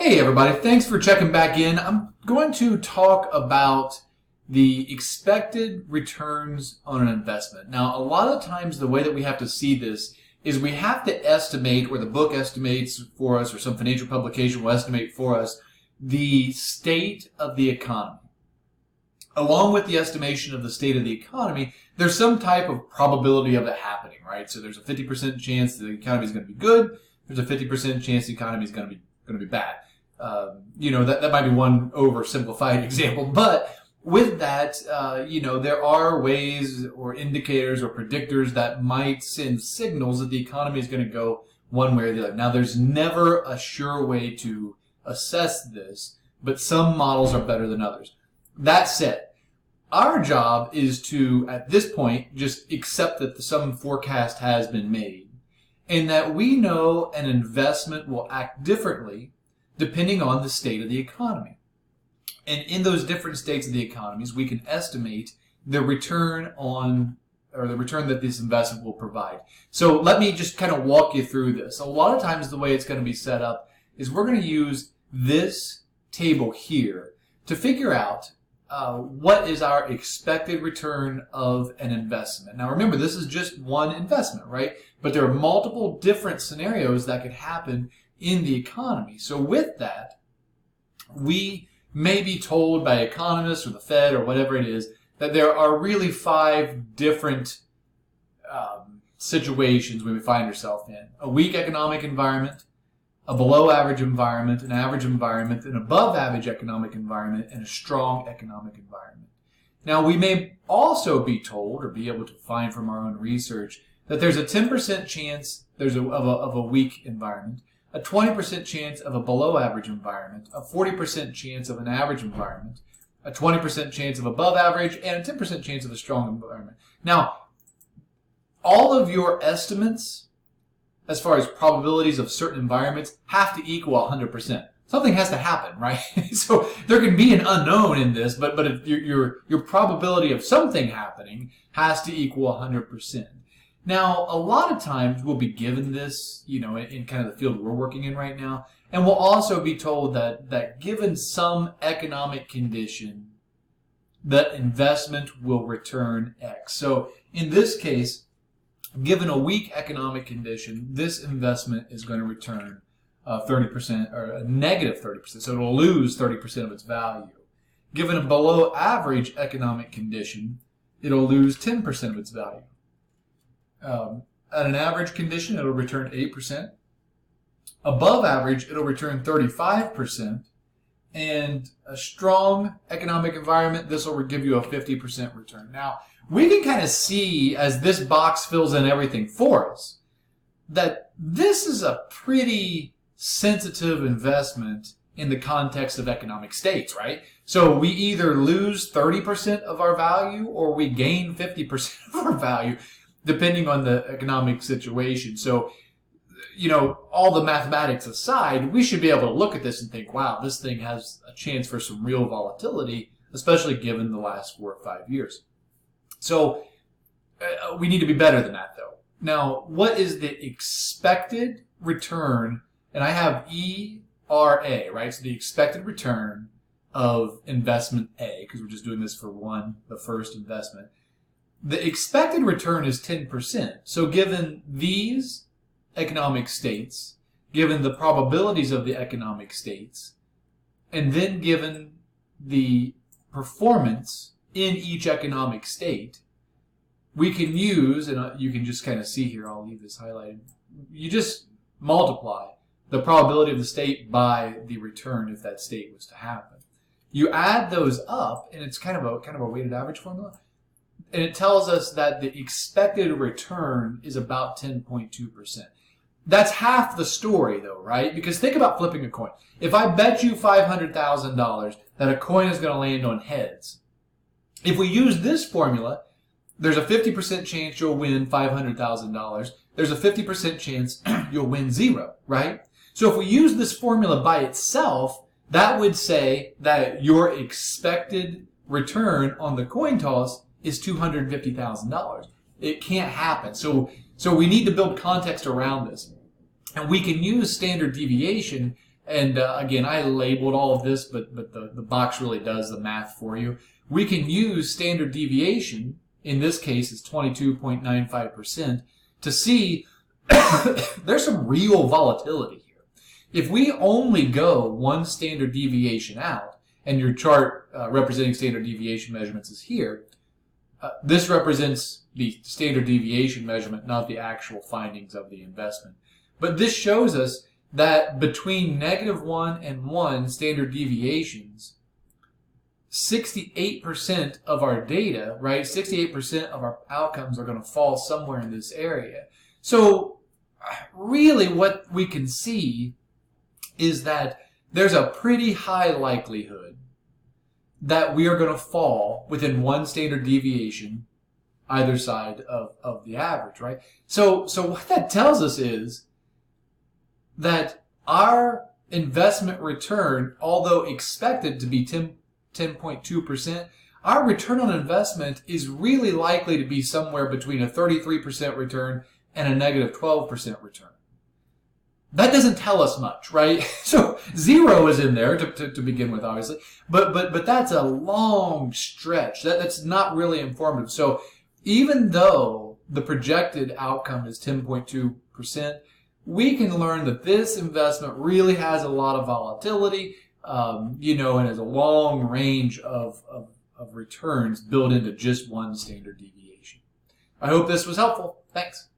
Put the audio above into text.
Hey everybody, thanks for checking back in. I'm going to talk about the expected returns on an investment. Now, a lot of times the way that we have to see this is we have to estimate, or the book estimates for us, or some financial publication will estimate for us, the state of the economy. Along with the estimation of the state of the economy, there's some type of probability of it happening, right? So there's a 50% chance the economy is going to be good. There's a 50% chance the economy is going to be bad. That might be one oversimplified example, but with that, there are ways or indicators or predictors that might send signals that the economy is going to go one way or the other. Now, there's never a sure way to assess this, but some models are better than others. That said, our job is to, at this point, just accept that some forecast has been made and that we know an investment will act differently depending on the state of the economy. And in those different states of the economies, we can estimate the return that this investment will provide. So let me just kind of walk you through this. A lot of times the way it's going to be set up is we're going to use this table here to figure out what is our expected return of an investment. Now remember, this is just one investment, right? But there are multiple different scenarios that could happen in the economy. So with that, we may be told by economists or the Fed or whatever it is that there are really 5 different situations we find ourselves in. A weak economic environment, a below average environment, an average environment, an above average economic environment, and a strong economic environment. Now we may also be told or be able to find from our own research that there's a 10% chance of a weak environment, a 20% chance of a below average environment, a 40% chance of an average environment, a 20% chance of above average, and a 10% chance of a strong environment. Now, all of your estimates, as far as probabilities of certain environments, have to equal 100%. Something has to happen, right? So there can be an unknown in this, but if your probability of something happening has to equal 100%. Now, a lot of times we'll be given this, in kind of the field we're working in right now, and we'll also be told that given some economic condition, the investment will return X. So in this case, given a weak economic condition, this investment is going to return 30% or a negative 30%, so it'll lose 30% of its value. Given a below average economic condition, it'll lose 10% of its value. At an average condition, it'll return 8%. Above average, it'll return 35%. And a strong economic environment, this will give you a 50% return. Now, we can kind of see, as this box fills in everything for us, that this is a pretty sensitive investment in the context of economic states, right? So we either lose 30% of our value or we gain 50% of our value, depending on the economic situation. So, all the mathematics aside, we should be able to look at this and think, wow, this thing has a chance for some real volatility, especially given the last 4 or 5 years. So we need to be better than that, though. Now, what is the expected return? And I have ERA, right? So the expected return of investment A, because we're just doing this for the first investment. The expected return is 10%. So given these economic states, given the probabilities of the economic states, and then given the performance in each economic state, we can use, and you can just kind of see here, I'll leave this highlighted, you just multiply the probability of the state by the return if that state was to happen. You add those up, and it's kind of a weighted average formula. And it tells us that the expected return is about 10.2%. That's half the story, though, right? Because think about flipping a coin. If I bet you $500,000 that a coin is going to land on heads, if we use this formula, there's a 50% chance you'll win $500,000. There's a 50% chance you'll win 0, right? So if we use this formula by itself, that would say that your expected return on the coin toss is $250,000. It can't happen. So we need to build context around this. And we can use standard deviation and again, I labeled all of this, but the box really does the math for you. We can use standard deviation, in this case it's 22.95%, to see there's some real volatility here. If we only go one standard deviation out, and your chart representing standard deviation measurements is here, this represents the standard deviation measurement, not the actual findings of the investment. But this shows us that between -1 and 1 standard deviations, 68% of our data, right, 68% of our outcomes are going to fall somewhere in this area. So really what we can see is that there's a pretty high likelihood that we are going to fall within 1 standard deviation either side of the average, right? So what that tells us is that our investment return, although expected to be 10.2%, our return on investment is really likely to be somewhere between a 33% return and a negative 12% return. That doesn't tell us much, right? So 0 is in there to begin with, obviously, but that's a long stretch. That's not really informative. So even though the projected outcome is 10.2%, we can learn that this investment really has a lot of volatility, and has a long range of returns built into just 1 standard deviation. I hope this was helpful. Thanks.